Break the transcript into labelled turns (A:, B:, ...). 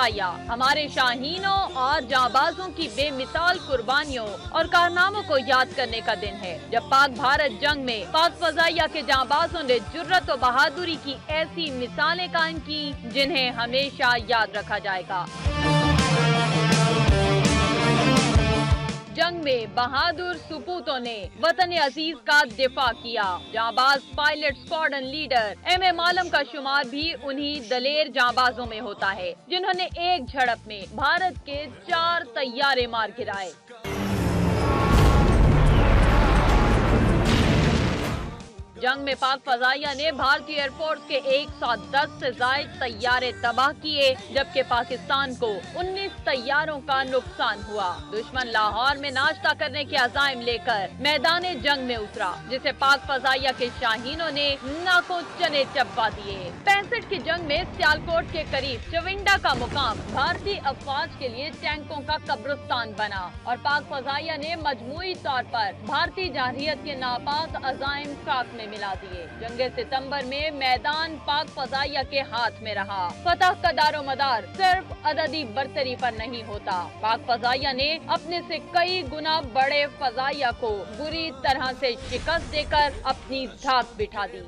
A: فضائیہ ہمارے شاہینوں اور جانبازوں کی بے مثال قربانیوں اور کارناموں کو یاد کرنے کا دن ہے، جب پاک بھارت جنگ میں پاک فضائیہ کے جانبازوں نے جرت و بہادری کی ایسی مثالیں قائم کی جنہیں ہمیشہ یاد رکھا جائے گا۔ جنگ میں بہادر سپوتوں نے وطن عزیز کا دفاع کیا۔ جانباز پائلٹ اسکواڈن لیڈر ایم عالم کا شمار بھی انہی دلیر جانبازوں میں ہوتا ہے جنہوں نے ایک جھڑپ میں بھارت کے 4 طیارے مار گرائے۔ جنگ میں پاک فضائیہ نے بھارتی ایئر فورس کے 110 سے زائد طیارے تباہ کیے، جبکہ پاکستان کو 19 طیاروں کا نقصان ہوا۔ دشمن لاہور میں ناشتہ کرنے کے عزائم لے کر میدان جنگ میں اترا، جسے پاک فضائیہ کے شاہینوں نے ناکوں چنے چبوا دیے۔ 65 کی جنگ میں سیالکوٹ کے قریب چونڈا کا مقام بھارتی افواج کے لیے ٹینکوں کا قبرستان بنا، اور پاک فضائیہ نے مجموعی طور پر بھارتی جارحیت کے ناپاک عزائم خاک میں ملا دیے۔ جنگ ستمبر میں میدان پاک فضائیہ کے ہاتھ میں رہا۔ فتح کا دار و مدار صرف عددی برتری پر نہیں ہوتا۔ پاک فضائیہ نے اپنے سے کئی گنا بڑے فضائیہ کو بری طرح سے شکست دے کر اپنی دھاک بٹھا دی۔